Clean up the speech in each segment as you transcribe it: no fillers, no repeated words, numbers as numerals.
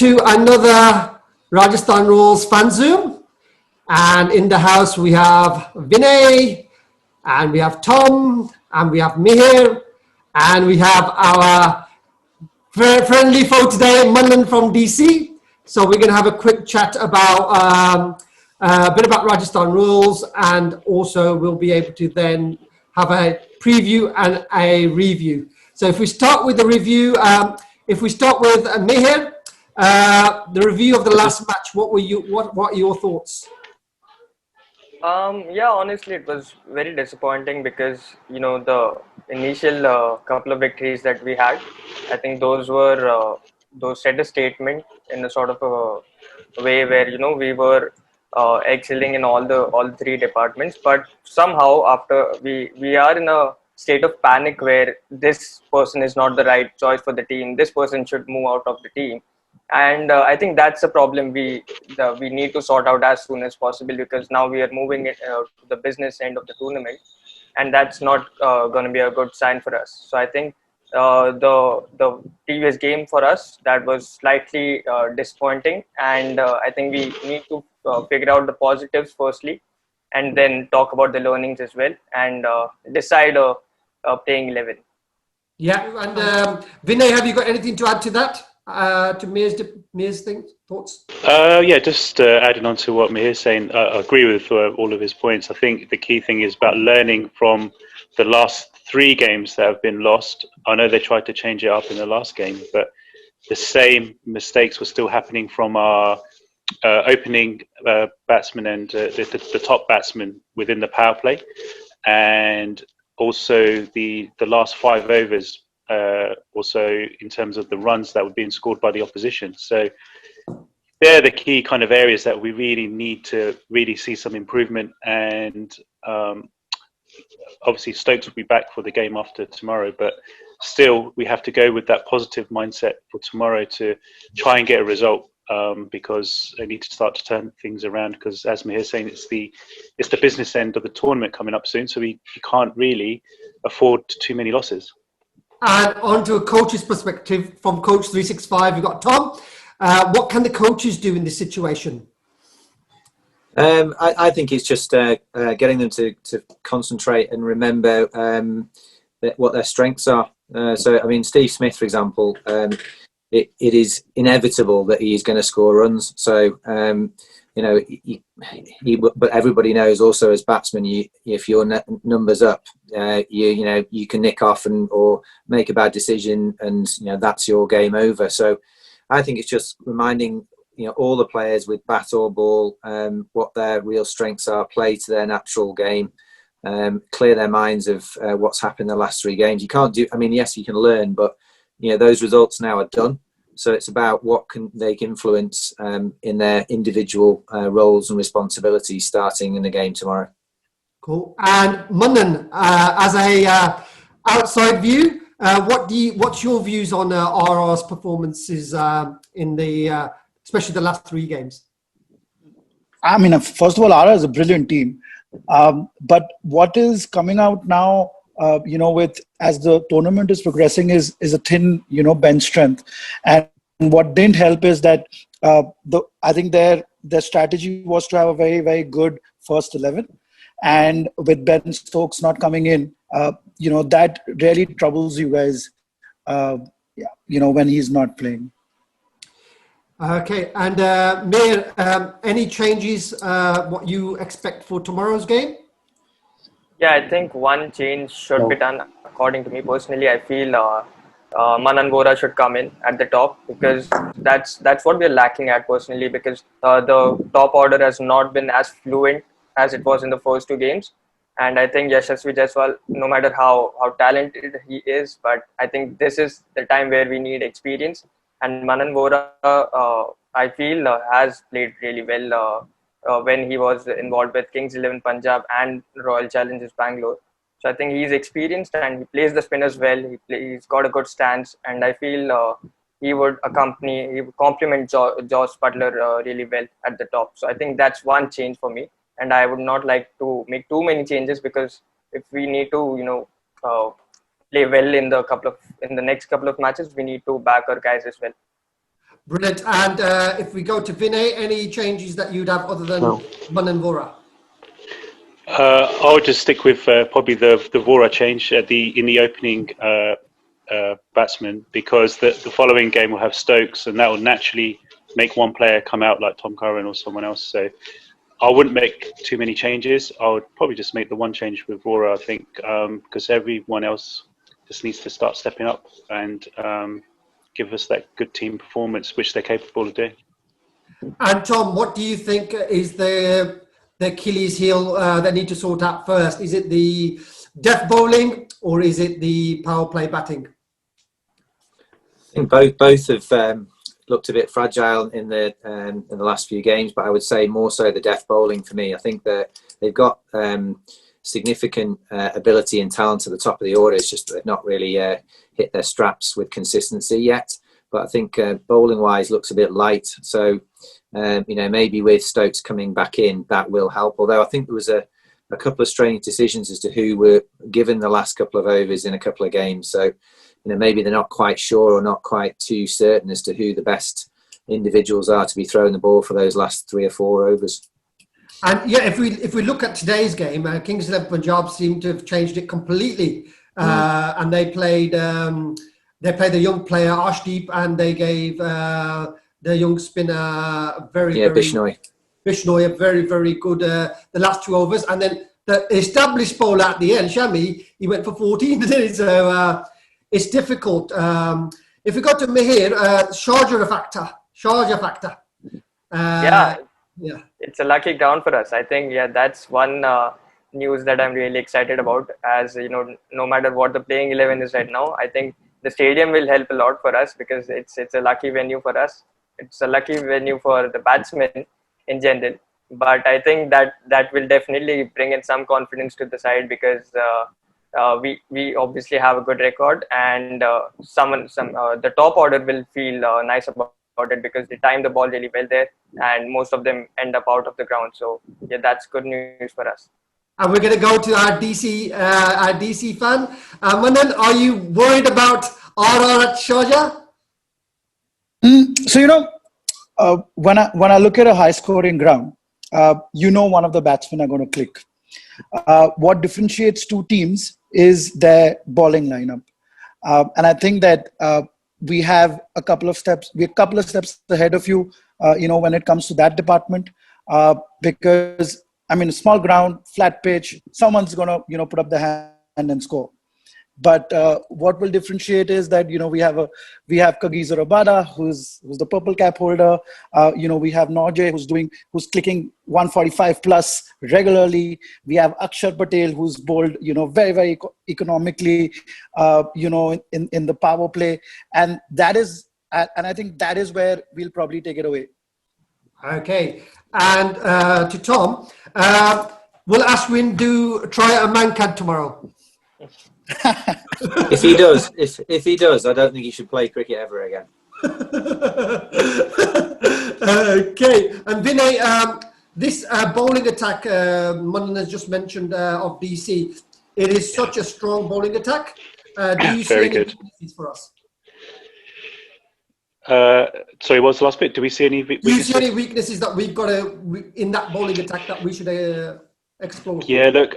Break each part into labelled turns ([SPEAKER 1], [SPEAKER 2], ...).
[SPEAKER 1] to another Rajasthan Rules fan Zoom. And in the house we have Vinay, and we have Tom, and we have Mihir, and we have our friendly foe today, Manan from DC. So we're going to have a quick chat about a bit about Rajasthan Rules, and also we'll be able to then have a preview and a review. So if we start with the review, if we start with Mihir, the review of the last match, what are your thoughts?
[SPEAKER 2] Yeah, honestly, it was very disappointing because, the initial couple of victories that we had, I think those set a statement in a sort of a way where, we were excelling in all three departments. But somehow after we are in a state of panic where this person is not the right choice for the team, this person should move out of the team. And I think that's a problem we need to sort out as soon as possible, because now we are moving it to the business end of the tournament, and that's not going to be a good sign for us. So I think the previous game for us, that was slightly disappointing, and I think we need to figure out the positives firstly, and then talk about the learnings as well, and decide a playing 11.
[SPEAKER 1] Yeah, and Vinay, have you got anything to add to that? To Mir's thoughts?
[SPEAKER 3] Yeah, just adding on to what Mihir's saying, I agree with all of his points. I think the key thing is about learning from the last three games that have been lost. I know they tried to change it up in the last game, but the same mistakes were still happening from our opening batsman and the top batsman within the power play, and also the last 5 overs. Also in terms of the runs that were being scored by the opposition. So they're the key kind of areas that we really need to really see some improvement. And obviously Stokes will be back for the game after tomorrow, but still we have to go with that positive mindset for tomorrow to try and get a result, because they need to start to turn things around, because as Mihir's saying, it's the business end of the tournament coming up soon, so we can't really afford too many losses.
[SPEAKER 1] And on to a coach's perspective from Coach 365, we've got Tom. What can the coaches do in this situation?
[SPEAKER 4] I think it's just getting them to concentrate and remember what their strengths are. So, I mean, Steve Smith, for example, it is inevitable that he's going to score runs. So, but everybody knows also as batsmen, if your numbers up, you can nick off or make a bad decision, and that's your game over. So I think it's just reminding all the players with bat or ball what their real strengths are, play to their natural game, clear their minds of what's happened the last 3 games. You can't do. I mean, yes, you can learn, but those results now are done. So it's about what they can influence in their individual roles and responsibilities starting in the game tomorrow.
[SPEAKER 1] Cool. And Manan, as a outside view, what's your views on RR's performances in the especially the last 3 games?
[SPEAKER 5] I mean, first of all, RR is a brilliant team, but what is coming out now, with as the tournament is progressing, is a thin, bench strength, and what didn't help is that I think their strategy was to have a very, very good first 11, and with Ben Stokes not coming in, that really troubles you guys, when he's not playing.
[SPEAKER 1] Okay, and Mir, any changes? What you expect for tomorrow's game?
[SPEAKER 2] Yeah, I think one change should be done. According to me personally, I feel Manan Vora should come in at the top, because that's what we're lacking at personally, because the top order has not been as fluent as it was in the first 2 games. And I think Yashasvi Jaiswal, no matter how talented he is, but I think this is the time where we need experience. And Manan Vora, I feel, has played really well when he was involved with Kings 11 Punjab and Royal Challengers Bangalore. So I think he's experienced and he plays the spinners well. He's got a good stance, and I feel he would complement Josh Butler really well at the top. So I think that's one change for me, and I would not like to make too many changes, because if we need to, play well in the next couple of matches, we need to back our guys as well.
[SPEAKER 1] Brilliant. And if we go to Vinay, any changes that you'd have other than
[SPEAKER 6] No.
[SPEAKER 1] Mun and Vora?
[SPEAKER 3] I would just stick with probably the Vora change in the opening batsman, because the following game will have Stokes, and that will naturally make one player come out like Tom Curran or someone else. So I wouldn't make too many changes. I would probably just make the one change with Vora, I think, because everyone else just needs to start stepping up and give us that good team performance, which they're capable of doing.
[SPEAKER 1] And Tom, what do you think is the Achilles heel they need to sort out first? Is it the death bowling or is it the power play batting?
[SPEAKER 4] I think both have looked a bit fragile in the last few games, but I would say more so the death bowling for me. I think that they've got significant ability and talent at the top of the order. It's just that they've not really hit their straps with consistency yet. But I think bowling wise looks a bit light. So maybe with Stokes coming back in, that will help. Although I think there was a couple of strange decisions as to who were given the last couple of overs in a couple of games. So maybe they're not quite sure or not quite too certain as to who the best individuals are to be throwing the ball for those last 3 or 4 overs.
[SPEAKER 1] And yeah, if we look at today's game, Kings XI Punjab seem to have changed it completely, and they played the young player Arshdeep, and they gave the young spinner
[SPEAKER 4] Bishnoi
[SPEAKER 1] a very good the last 2 overs, and then the established bowler at the end, Shami, he went for 14, didn't he? So it's difficult. If we go to Mihir, Sharjah factor. Yeah,
[SPEAKER 2] it's a lucky ground for us. I think that's one news that I'm really excited about. As no matter what the playing 11 is right now, I think the stadium will help a lot for us because it's a lucky venue for us. It's a lucky venue for the batsmen in general. But I think that will definitely bring in some confidence to the side because we obviously have a good record, and the top order will feel nice about it because they time the ball really well there, and most of them end up out of the ground. So that's good news for us.
[SPEAKER 1] And we're going to go to our DC fan. Manan, are you worried about RR at Sharjah?
[SPEAKER 5] So when I look at a high scoring ground, one of the batsmen are going to click. What differentiates 2 teams is their bowling lineup, and I think that we have a couple of steps ahead of you, when it comes to that department, because a small ground, flat pitch, someone's gonna put up the hand and score. But what will differentiate is that we have Kagiso Rabada, who's the purple cap holder. We have Norjay, who's clicking 145 plus regularly. We have Akshar Patel, who's bowled very very economically, in the power play, and I think that is where we'll probably take it away.
[SPEAKER 1] Okay, and to Tom, will Ashwin try a mankad tomorrow?
[SPEAKER 4] If he does, I don't think he should play cricket ever again.
[SPEAKER 1] Okay, and Vinay, this bowling attack Manan has just mentioned of DC, it is such a strong bowling attack. Do you see any weaknesses for us?
[SPEAKER 3] Sorry, what's the last bit? Do we see any weaknesses?
[SPEAKER 1] Do you see any weaknesses that we've got in that bowling attack that we should explore?
[SPEAKER 3] Yeah, look,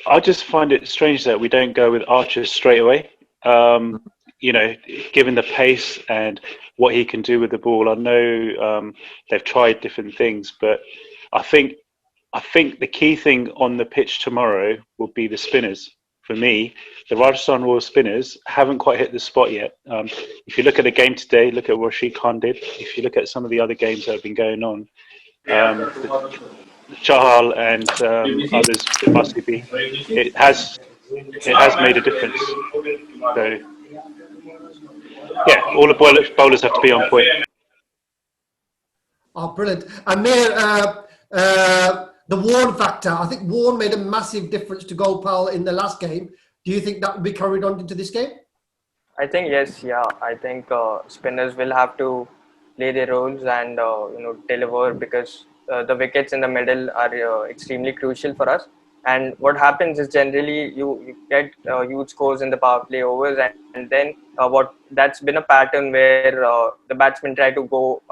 [SPEAKER 3] I just find it strange that we don't go with Archer straight away. Given the pace and what he can do with the ball, I know they've tried different things, but I think the key thing on the pitch tomorrow will be the spinners. For me, the Rajasthan Royal spinners haven't quite hit the spot yet. If you look at the game today, look at what Rashid Khan did. If you look at some of the other games that have been going on, Chahal and others, possibly, it has made a difference. So, all the bowlers have to be on point.
[SPEAKER 1] Oh, brilliant. And the Warren factor, I think Warren made a massive difference to Gopal in the last game. Do you think that will be carried on into this game?
[SPEAKER 2] I think yes, I think spinners will have to play their roles and deliver because the wickets in the middle are extremely crucial for us. And what happens is generally you get huge scores in the power play overs, and then what that's been a pattern where the batsmen try to go,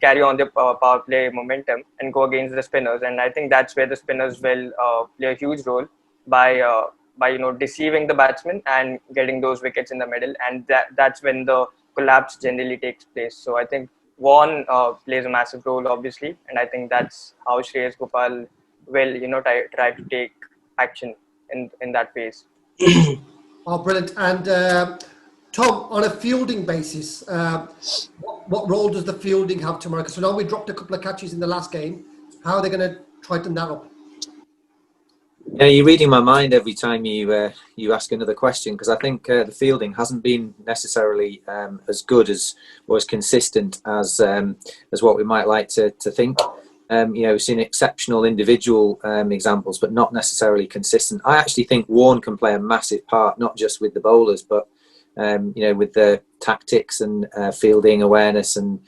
[SPEAKER 2] carry on the power play momentum and go against the spinners. And I think that's where the spinners will play a huge role by deceiving the batsmen and getting those wickets in the middle, and that's when the collapse generally takes place. So I think Vaughan plays a massive role, obviously, and I think that's how Shreyas Gopal will try to take action in that phase.
[SPEAKER 1] Oh, brilliant. And Tom, on a fielding basis, what role does the fielding have tomorrow? So now we dropped a couple of catches in the last game. How are they going to tighten that up?
[SPEAKER 4] Yeah, you're reading my mind every time you ask another question, because I think the fielding hasn't been necessarily as good as or as consistent as what we might like to think. We've seen exceptional individual examples, but not necessarily consistent. I actually think Warne can play a massive part, not just with the bowlers, but with the tactics and fielding awareness. And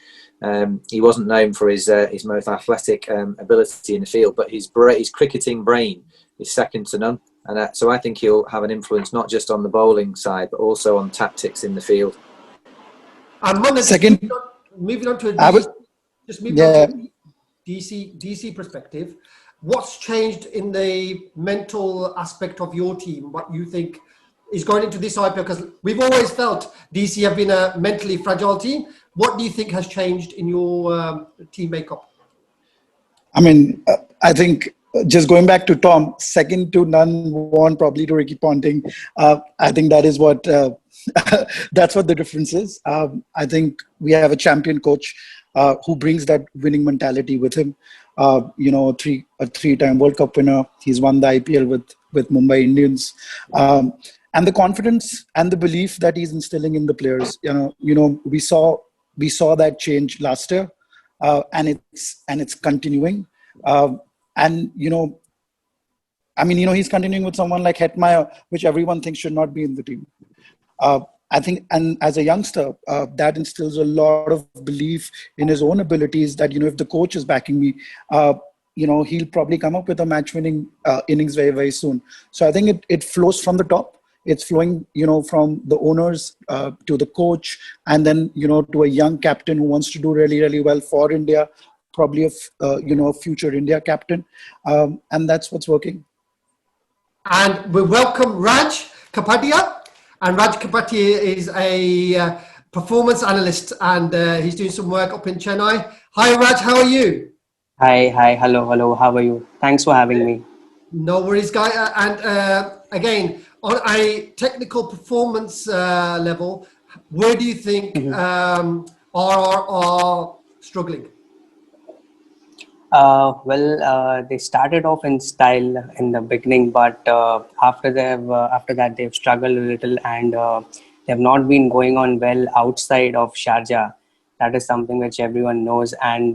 [SPEAKER 4] he wasn't known for his most athletic ability in the field, but his cricketing brain is second to none. And so I think he'll have an influence not just on the bowling side, but also on tactics in the field.
[SPEAKER 1] And Mohammed,
[SPEAKER 5] Second,
[SPEAKER 1] moving on to a
[SPEAKER 5] I was,
[SPEAKER 1] DC perspective, what's changed in the mental aspect of your team? What you think is going into this IPL? Because we've always felt DC have been a mentally fragile team. What do you think has changed in your team makeup?
[SPEAKER 5] I mean, I think just going back to Tom, second to none, Vaughan probably to Ricky Ponting. I think that is what that's what the difference is. I think we have a champion coach who brings that winning mentality with him. A three-time World Cup winner. He's won the IPL with Mumbai Indians, and the confidence and the belief that he's instilling in the players. We saw that change last year, and it's continuing. He's continuing with someone like Hetmeyer, which everyone thinks should not be in the team. I think, and as a youngster, that instills a lot of belief in his own abilities that, if the coach is backing me, he'll probably come up with a match-winning innings very, very soon. So I think it flows from the top. It's flowing, from the owners to the coach, and then, to a young captain who wants to do really, really well for India, probably a future India captain. And that's what's working.
[SPEAKER 1] And we welcome Raj Kapadia. And Raj Kapadia is a performance analyst, and he's doing some work up in Chennai. Hi, Raj, how are you?
[SPEAKER 6] Hi, hello, how are you? Thanks for having me.
[SPEAKER 1] No worries, guy. And again, on a technical performance level, where do you think are struggling?
[SPEAKER 6] They started off in style in the beginning, but after that they've struggled a little, and they've not been going on well outside of Sharjah. That is something which everyone knows, and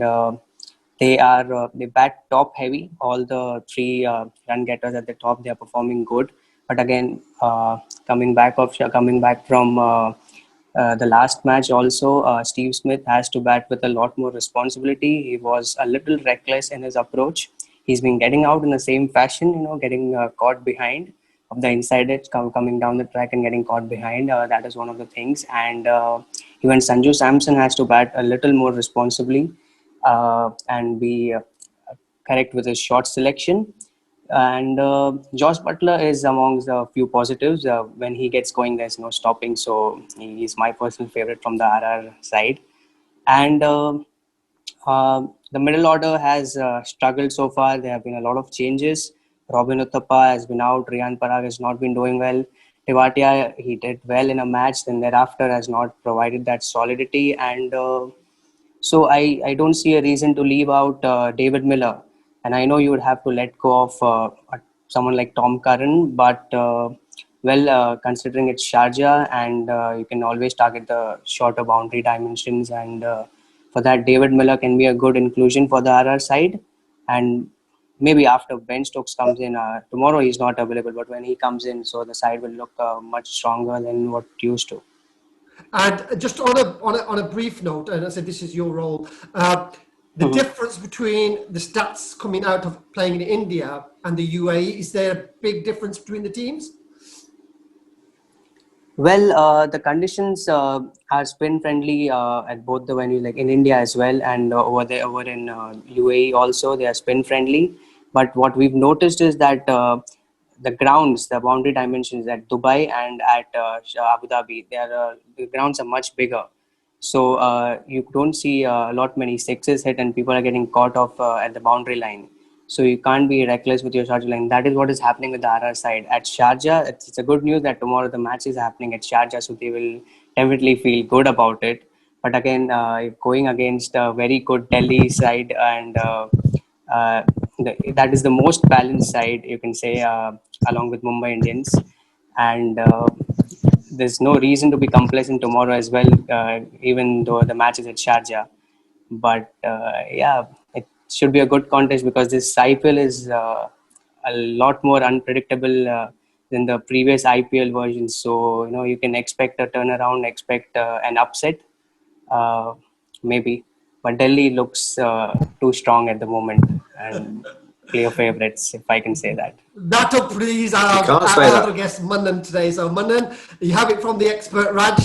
[SPEAKER 6] they bat top heavy. All the three run getters at the top, they are performing good. But again, coming back from the last match also, Steve Smith has to bat with a lot more responsibility. He was a little reckless in his approach. He's been getting out in the same fashion, getting caught behind of the inside edge, coming down the track and getting caught behind. That is one of the things. And even Sanju Samson has to bat a little more responsibly and be correct with his shot selection. And Josh Butler is amongst the few positives. When he gets going, there's no stopping. So he's my personal favorite from the RR side. And the middle order has struggled so far. There have been a lot of changes. Robin Uthappa has been out. Riyan Parag has not been doing well. Tewatia, he did well in a match, then thereafter has not provided that solidity. And so I don't see a reason to leave out David Miller. And I know you would have to let go of someone like Tom Curran, but considering it's Sharjah, and you can always target the shorter boundary dimensions, and for that, David Miller can be a good inclusion for the RR side. And maybe after Ben Stokes comes in, tomorrow he's not available, but when he comes in, so the side will look much stronger than what it used to.
[SPEAKER 1] And just on a brief note, and I said this is your role. the difference between the stats coming out of playing in India and the UAE, is there a big difference between the teams?
[SPEAKER 6] Well, the conditions are spin friendly at both the venues, like in India as well, and over in UAE also they are spin friendly. But what we've noticed is that the grounds, the boundary dimensions at Dubai and at Abu Dhabi, the grounds are much bigger. So you don't see a lot many sixes hit, and people are getting caught off at the boundary line. So you can't be reckless with your shot line. That is what is happening with the RR side. At Sharjah, it's a good news that tomorrow the match is happening at Sharjah, so they will definitely feel good about it. But again, going against a very good Delhi side, and that is the most balanced side, you can say, along with Mumbai Indians. And there's no reason to be complacent tomorrow as well, even though the match is at Sharjah. But yeah, it should be a good contest because this IPL is a lot more unpredictable than the previous IPL versions. So you can expect a turnaround, expect an upset, uh, maybe. But Delhi looks too strong at the moment and clear favorites, if I can say that.
[SPEAKER 1] That'll please
[SPEAKER 4] can't
[SPEAKER 1] our
[SPEAKER 4] say that.
[SPEAKER 1] other guest Manan today. So Manan, you have it from the expert Raj.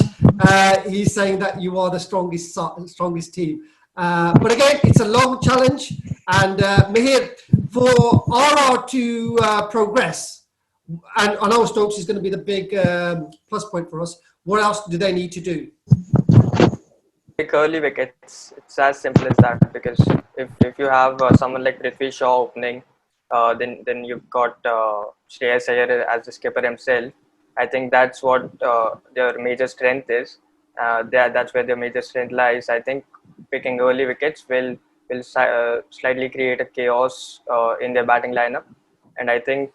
[SPEAKER 1] He's saying that you are the strongest team. But again, it's a long challenge. And Mihir, for RR to progress, and I know Stokes is going to be the big plus point for us, what else do they need to do?
[SPEAKER 2] Pick early wickets. It's as simple as that. Because if you have someone like Prithvi Shaw opening, then you've got Shreyas Iyer as the skipper himself. I think that's what their major strength is. That's where their major strength lies. I think picking early wickets will slightly create a chaos in their batting lineup. And I think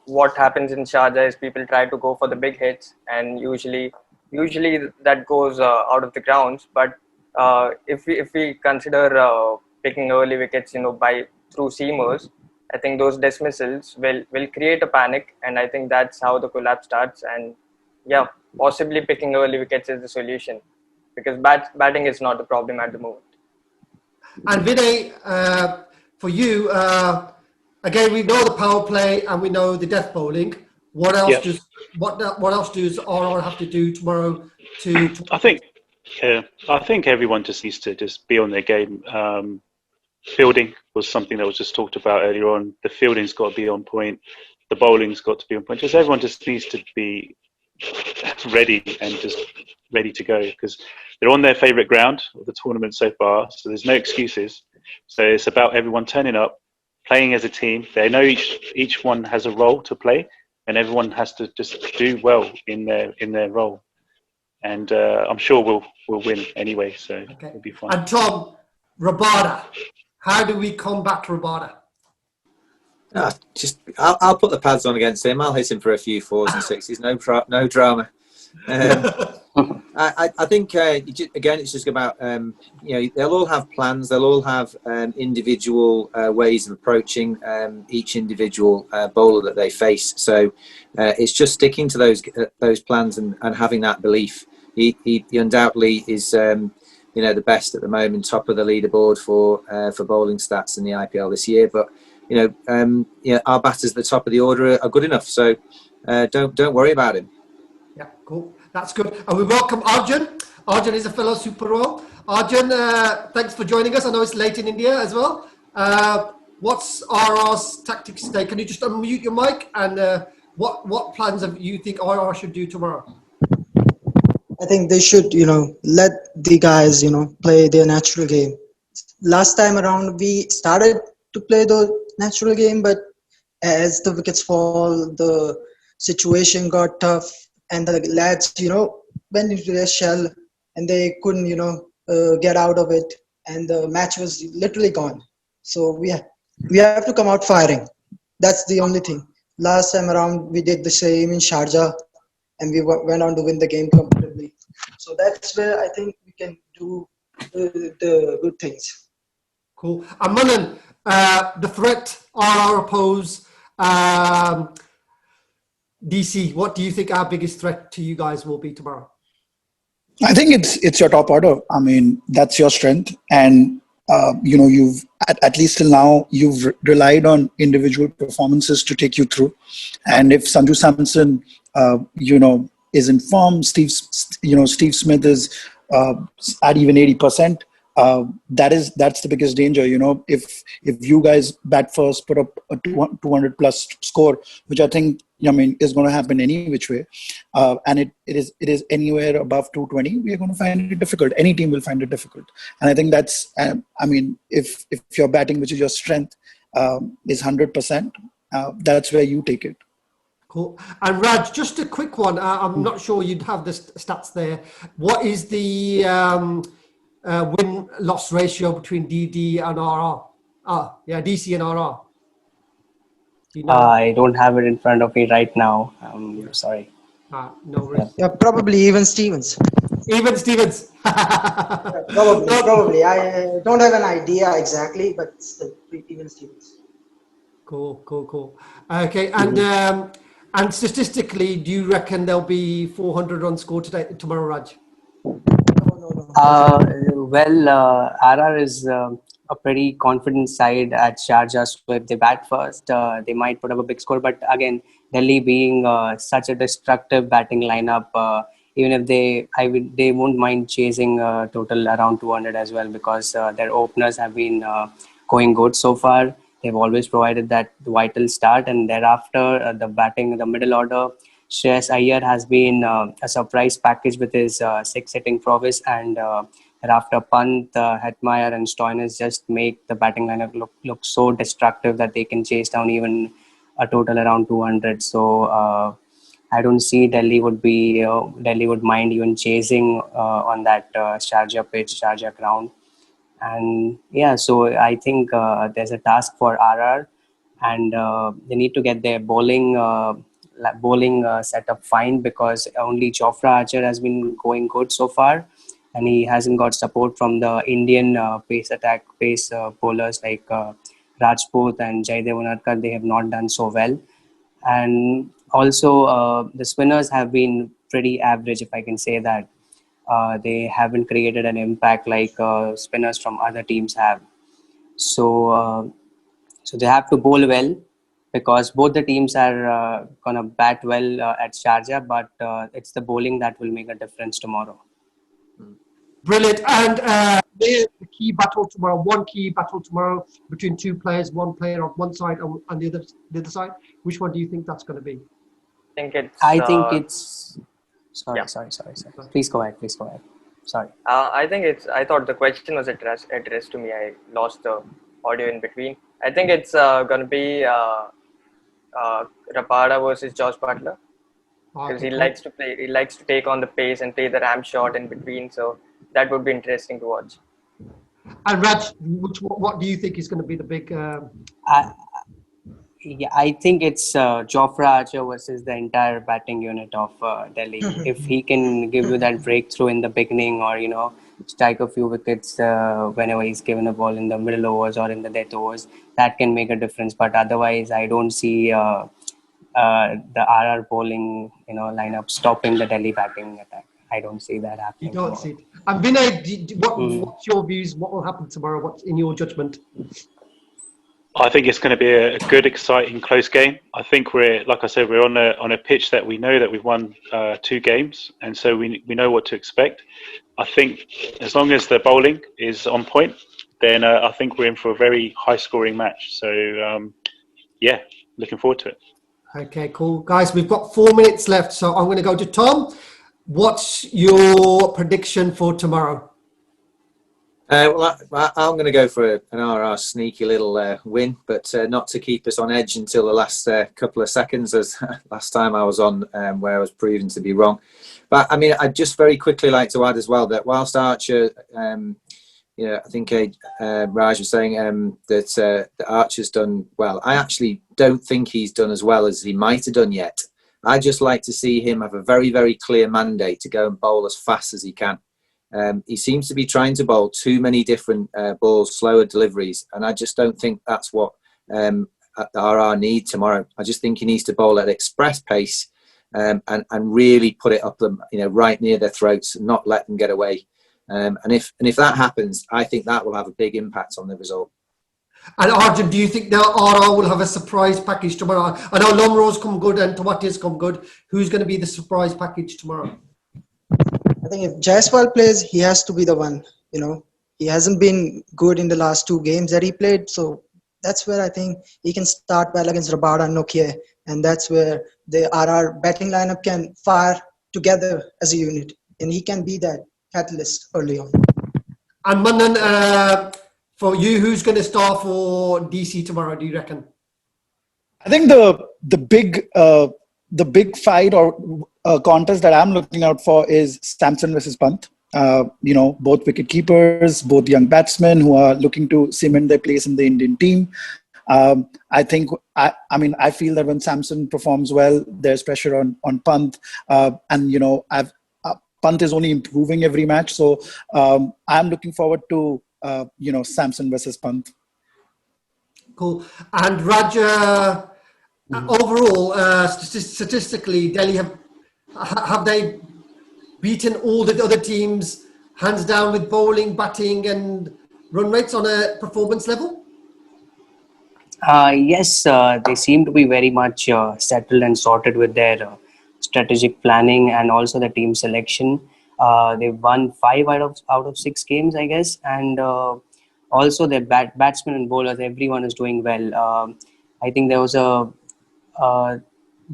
[SPEAKER 2] what happens in Sharjah is people try to go for the big hits, and usually that goes out of the grounds. But if we consider picking early wickets, by through seamers, I think those dismissals will create a panic, and I think that's how the collapse starts. And yeah, possibly picking early wickets is the solution, because batting is not the problem at the moment.
[SPEAKER 1] And Vinay, for you, again, we know the power play and we know the death bowling. What else
[SPEAKER 3] Yep.
[SPEAKER 1] does what else does RR have to do tomorrow to
[SPEAKER 3] I think everyone just needs to just be on their game. Fielding was something that was just talked about earlier on. The fielding's got to be on point. The bowling's got to be on point. Just everyone just needs to be ready and just ready to go, because they're on their favourite ground of the tournament so far. So there's no excuses. So it's about everyone turning up, playing as a team. They know each one has a role to play, and everyone has to just do well in their role. And I'm sure we'll win anyway. So it'll be fine.
[SPEAKER 1] And Tom, Rabada, how do we combat Rabada?
[SPEAKER 4] I'll put the pads on against him. I'll hit him for a few fours and sixes. No drama. I think again, it's just about they'll all have plans. They'll all have individual ways of approaching each individual bowler that they face. So it's just sticking to those plans and having that belief. He undoubtedly is the best at the moment, top of the leaderboard for bowling stats in the IPL this year. But our batters at the top of the order are good enough. So don't worry about him.
[SPEAKER 1] Yeah, cool. That's good. And we welcome Arjun. Arjun is a fellow Super Row. Arjun, thanks for joining us. I know it's late in India as well. What's RR's tactics today? Can you just unmute your mic? And what plans you think RR should do tomorrow?
[SPEAKER 7] I think they should, let the guys, play their natural game. Last time around, we started to play the natural game, but as the wickets fall, the situation got tough, and the lads, went into their shell, and they couldn't, get out of it, and the match was literally gone. So we have to come out firing. That's the only thing. Last time around, we did the same in Sharjah, and we went on to win the game comfortably. So that's where I think we can do the good things.
[SPEAKER 1] Cool. And Manan, the threat RR pose, DC, what do you think our biggest threat to you guys will be tomorrow?
[SPEAKER 5] I think it's your top order. I mean, that's your strength. And you've at least till now you've relied on individual performances to take you through. And if Sanju Samson, is in form, Steve Smith is at even 80%. That's the biggest danger. If you guys bat first, put up a 200 plus score, which I think is going to happen any which way, and it is anywhere above 220, we are going to find it difficult. Any team will find it difficult, and I think that's if your batting, which is your strength, is 100%, that's where you take it.
[SPEAKER 1] Cool. And Raj, just a quick one. I'm not sure you'd have the stats there. What is the win-loss ratio between DD and RR? DC and RR. Do you know?
[SPEAKER 6] I don't have it in front of me right now. Sorry.
[SPEAKER 1] No worries.
[SPEAKER 7] Yeah, probably even Stevens.
[SPEAKER 1] Even Stevens.
[SPEAKER 7] Probably. I don't have an idea exactly, but still, even Stevens.
[SPEAKER 1] Cool. Okay, and statistically, do you reckon there'll be 400 runs scored tomorrow, Raj?
[SPEAKER 7] No.
[SPEAKER 6] RR is a pretty confident side at Sharjah, so if they bat first, they might put up a big score. But again, Delhi being such a destructive batting lineup, even if they won't mind chasing total around 200 as well, because their openers have been going good so far. They've always provided that vital start, and thereafter the middle order, Shreyas Iyer has been a surprise package with his six-hitting prowess, and thereafter Pant, Hetmeyer and Stoinis just make the batting lineup look so destructive that they can chase down even a total around 200. So I don't see Delhi would mind even chasing on that Sharjah pitch, Sharjah ground. And yeah, so I think there's a task for RR, and they need to get their bowling setup fine, because only Jofra Archer has been going good so far, and he hasn't got support from the Indian pace bowlers like Rajput and Jaydev Unadkar. They have not done so well, and also the spinners have been pretty average, if I can say that. They haven't created an impact like spinners from other teams have. So they have to bowl well, because both the teams are gonna bat well at Sharjah, but it's the bowling that will make a difference tomorrow.
[SPEAKER 1] Brilliant. And the key battle tomorrow. One key battle tomorrow between two players. One player on one side and the other side. Which one do you think that's going to be?
[SPEAKER 2] I think it's.
[SPEAKER 6] Sorry. Please go ahead. Sorry.
[SPEAKER 2] I thought the question was addressed to me. I lost the audio in between. I think it's going to be Rapada versus Josh Butler, because he likes to play. He likes to take on the pace and play the ram shot in between. So that would be interesting to watch.
[SPEAKER 1] And Raj, what do you think is going to be the big?
[SPEAKER 6] I think it's Jofra Archer versus the entire batting unit of Delhi. If he can give you that breakthrough in the beginning, or strike a few wickets whenever he's given a ball in the middle overs or in the death overs, that can make a difference. But otherwise, I don't see the RR bowling lineup stopping the Delhi batting attack. I don't see that happening.
[SPEAKER 1] You don't see it. And Vinay, what's your views? What will happen tomorrow? What's in your judgment?
[SPEAKER 3] I think it's going to be a good, exciting, close game. I think we're on a pitch that we know that we've won 2 games, and so we know what to expect. I think as long as the bowling is on point, then I think we're in for a very high-scoring match. So looking forward to it.
[SPEAKER 1] Okay, cool, guys. We've got 4 minutes left, so I'm going to go to Tom. What's your prediction for tomorrow?
[SPEAKER 4] Well, I'm going to go for an RR sneaky little win, but not to keep us on edge until the last couple of seconds, as last time I was on, where I was proven to be wrong. But I mean, I'd just very quickly like to add as well that whilst Archer, I think Raj was saying that Archer's done well. I actually don't think he's done as well as he might have done yet. I'd just like to see him have a very, very clear mandate to go and bowl as fast as he can. He seems to be trying to bowl too many different balls, slower deliveries, and I just don't think that's what the RR need tomorrow. I just think he needs to bowl at express pace and really put it up them, right near their throats, and not let them get away. And if that happens, I think that will have a big impact on the result.
[SPEAKER 1] And Arjun, do you think that RR will have a surprise package tomorrow? I know Lomro's come good and Tawati's come good. Who's going to be the surprise package tomorrow?
[SPEAKER 7] I think if Jaiswal plays, he has to be the one. He hasn't been good in the last 2 games that he played, so that's where I think he can start well against Rabada and Nokia, and that's where the RR batting lineup can fire together as a unit, and he can be that catalyst early on.
[SPEAKER 1] And Manan, for you, who's going to start for DC tomorrow, do you reckon?
[SPEAKER 5] I think the big fight or contest that I'm looking out for is Samson versus Pant. Both wicket keepers, both young batsmen who are looking to cement their place in the Indian team. I feel that when Samson performs well, there's pressure on Pant, and Pant is only improving every match. So I'm looking forward to Samson versus Pant.
[SPEAKER 1] Cool. And Raj, overall, statistically, Delhi have they beaten all the other teams hands down with bowling, batting, and run rates on a performance level?
[SPEAKER 6] Yes, they seem to be very much settled and sorted with their strategic planning and also the team selection. They've won 5 out of 6 games, I guess, and also their batsmen and bowlers, everyone is doing well. I think there was the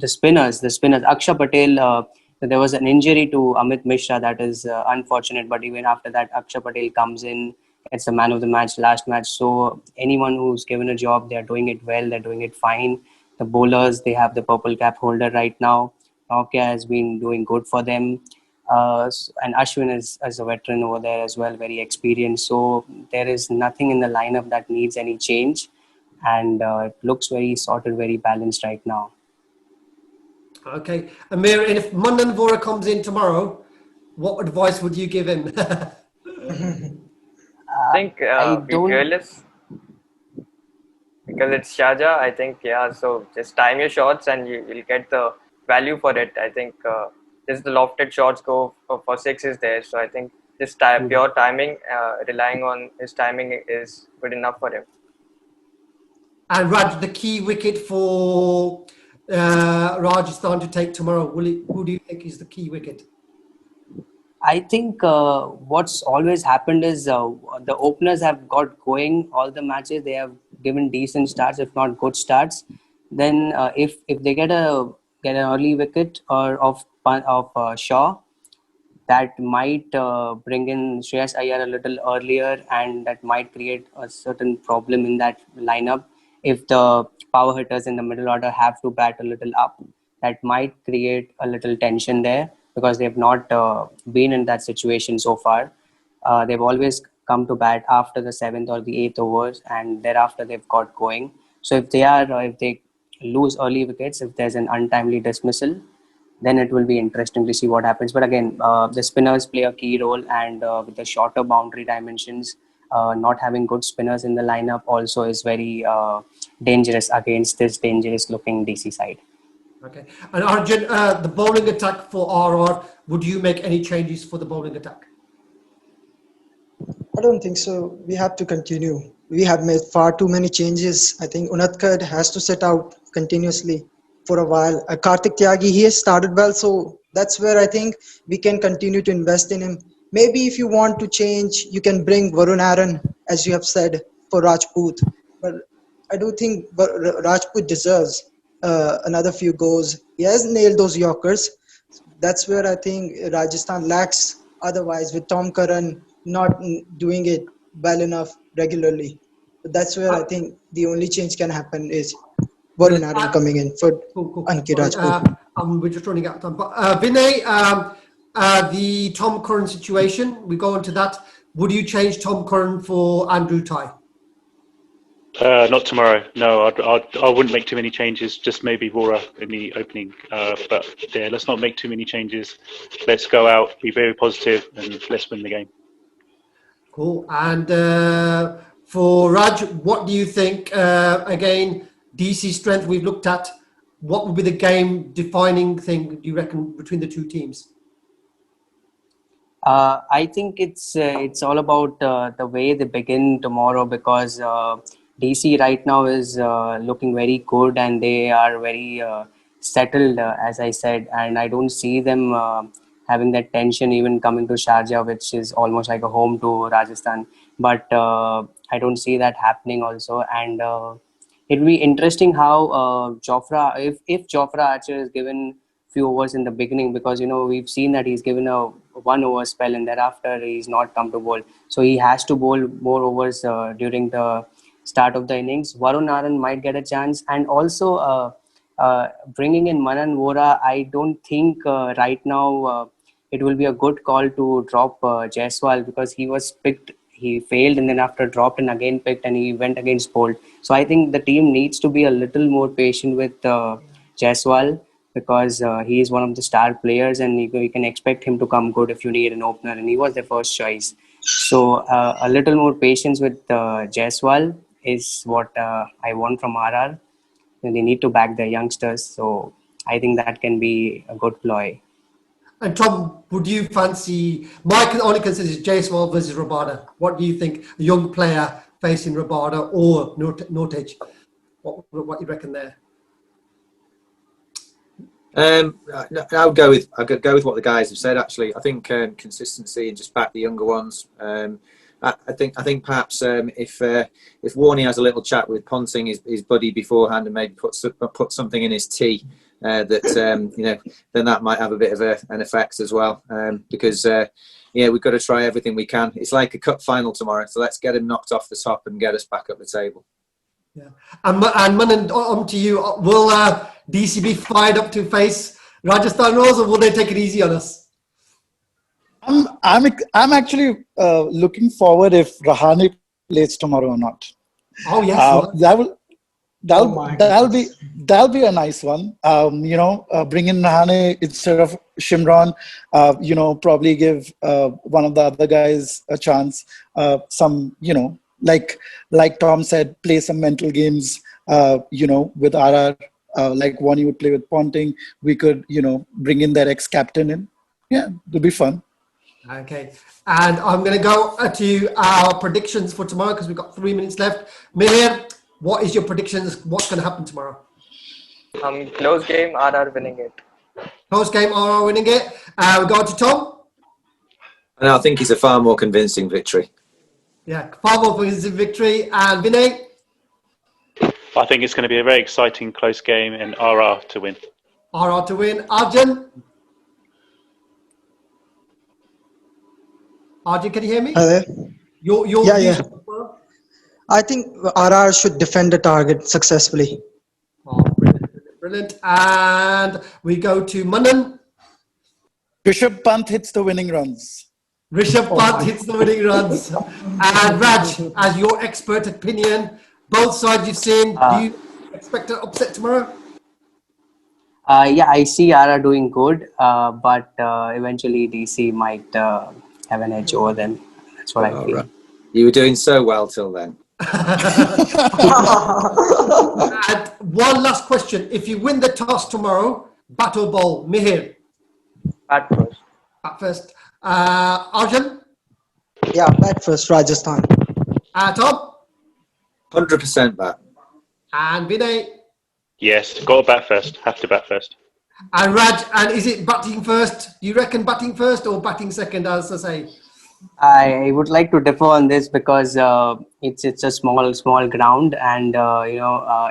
[SPEAKER 6] spinners, Akshay Patel. There was an injury to Amit Mishra that is unfortunate, but even after that, Akshay Patel comes in, gets the man of the match last match. So anyone who's given a job, they're doing it well, they're doing it fine. The bowlers, they have the purple cap holder right now. Nokia has been doing good for them. And Ashwin is as a veteran over there as well, very experienced. So there is nothing in the lineup that needs any change. And it looks very sorted, very balanced right now.
[SPEAKER 1] Okay. Amir, and if Manan Vora comes in tomorrow, what advice would you give him?
[SPEAKER 2] I think be fearless because it's Sharjah. I think, so just time your shots and you'll get the value for it. I think just the lofted shots go for 6 is there. So I think just pure timing, relying on his timing is good enough for him.
[SPEAKER 1] And Raj, the key wicket for Rajasthan to take tomorrow, who do you think is the key wicket?
[SPEAKER 6] I think what's always happened is the openers have got going all the matches. They have given decent starts, if not good starts. Then if they get an early wicket or of Shaw, that might bring in Shreyas Iyer a little earlier, and that might create a certain problem in that lineup. If the power hitters in the middle order have to bat a little up, that might create a little tension there because they've not been in that situation so far. They've always come to bat after the 7th or the 8th overs, and thereafter they've got going. So if they lose early wickets, if there's an untimely dismissal, then it will be interesting to see what happens. But again, the spinners play a key role, and with the shorter boundary dimensions, not having good spinners in the lineup also is very dangerous against this dangerous looking DC side.
[SPEAKER 1] Okay. And Arjun, the bowling attack for RR, would you make any changes for the bowling attack?
[SPEAKER 7] I don't think so. We have to continue. We have made far too many changes. I think Unatkad has to set out continuously for a while. Karthik Tyagi, he has started well, so that's where I think we can continue to invest in him. Maybe if you want to change, you can bring Varun Aaron, as you have said, for Rajput. But I do think Rajput deserves another few goals. He has nailed those Yorkers. That's where I think Rajasthan lacks otherwise, with Tom Curran not doing it well enough regularly. But that's where I think the only change can happen is Varun Aaron coming in for Ankit Rajput.
[SPEAKER 1] We're just running out of time. But Vinay, the Tom Curran situation, we go into that. Would you change Tom Curran for Andrew Ty?
[SPEAKER 3] Not tomorrow. No, I wouldn't make too many changes. Just maybe Vora in the opening. But yeah, let's not make too many changes. Let's go out, be very positive, and let's win the game.
[SPEAKER 1] Cool. And for Raj, what do you think? Again, DC strength we've looked at. What would be the game-defining thing, do you reckon, between the two teams?
[SPEAKER 6] I think it's all about the way they begin tomorrow, because DC right now is looking very good, and they are very settled, as I said, and I don't see them having that tension even coming to Sharjah, which is almost like a home to Rajasthan. But I don't see that happening also, and it'll be interesting how Jofra, if Jofra Archer is given few overs in the beginning, because we've seen that he's given a 1 over spell and thereafter he's not come to bowl, so he has to bowl more overs during the start of the innings. Varun Aaron might get a chance, and also bringing in Manan Vora, I don't think right now it will be a good call to drop Jaiswal, because he was picked, he failed, and then after dropped and again picked, and he went against bowled. So I think the team needs to be a little more patient with Jaiswal, because he is one of the star players, and you can expect him to come good if you need an opener, and he was their first choice. So a little more patience with Jaiswal is what I want from RR. And they need to back their youngsters, so I think that can be a good ploy.
[SPEAKER 1] And Tom, would you fancy, my only concern is Jaiswal versus Rabada. What do you think, a young player facing Rabada or Nortage? What you reckon there?
[SPEAKER 4] I would go with what the guys have said. Actually, I think consistency and just back the younger ones. I think perhaps if Warney has a little chat with Ponting, his buddy beforehand, and maybe put something in his tea, then that might have a bit of an effect as well. Because we've got to try everything we can. It's like a cup final tomorrow, so let's get him knocked off the top and get us back up the table.
[SPEAKER 1] Yeah, and Manan, on to you. Will DC be fired up to face Rajasthan Royals, or will they take it easy on us?
[SPEAKER 5] I'm actually looking forward if Rahane plays tomorrow or not.
[SPEAKER 1] Oh yes,
[SPEAKER 5] that'll be a nice one. Bring in Rahane instead of Shimron. Probably give one of the other guys a chance. Like Tom said, play some mental games. With RR, like one you would play with Ponting. We could bring in their ex-captain in. Yeah, it'll be fun.
[SPEAKER 1] Okay, and I'm going to go to our predictions for tomorrow because we've got 3 minutes left. Mihir, what is your predictions? What's going to happen tomorrow?
[SPEAKER 2] Close game, RR winning it.
[SPEAKER 1] Close game, RR winning it. We go to Tom.
[SPEAKER 4] And I think it's a far more convincing victory.
[SPEAKER 1] Yeah, far more convincing victory. And Vinay?
[SPEAKER 3] I think it's going to be a very exciting close game and RR to win.
[SPEAKER 1] RR to win. Arjun? Arjun, can you hear me?
[SPEAKER 7] Yeah. I think RR should defend the target successfully.
[SPEAKER 1] Oh, brilliant. And we go to Manan.
[SPEAKER 5] Rishabh Pant hits the winning runs.
[SPEAKER 1] Rishabh Pant hits the winning runs. And Raj, as your expert opinion, both sides you've seen, do you expect an upset tomorrow?
[SPEAKER 6] I see RR doing good, but eventually DC might have an edge over them. That's what I feel.
[SPEAKER 4] Right. You were doing so well till then.
[SPEAKER 1] And one last question. If you win the toss tomorrow, bat or bowl? Mihir?
[SPEAKER 2] At first.
[SPEAKER 1] Bat first. Arjun?
[SPEAKER 7] Yeah, bat first, Rajasthan.
[SPEAKER 1] Tom?
[SPEAKER 4] 100% bat.
[SPEAKER 1] And Vinay?
[SPEAKER 3] Yes, got to bat first. Have to bat first.
[SPEAKER 1] And Raj, and is it batting first? Do you reckon batting first or batting second, as I say?
[SPEAKER 6] I would like to differ on this because it's a small ground, and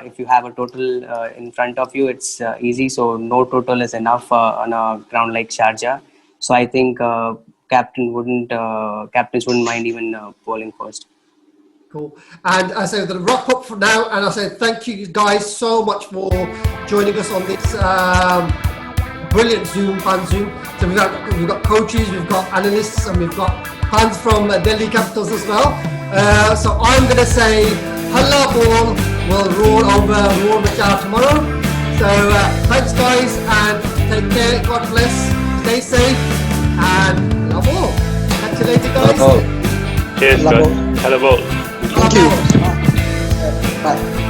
[SPEAKER 6] if you have a total in front of you, it's easy. So no total is enough on a ground like Sharjah. So I think captains wouldn't mind even bowling first.
[SPEAKER 1] Cool. And I say the wrap up for now, and I say thank you guys so much for joining us on this brilliant fan Zoom. So we've got coaches, we've got analysts, and we've got fans from Delhi Capitals as well. So I'm going to say Halla Ball will roll over Machar tomorrow. So thanks guys, and take care. God bless. Stay safe, and love all. Catch you later, guys.
[SPEAKER 3] Cheers, guys. Hello, ball.
[SPEAKER 7] Thank you. Bye.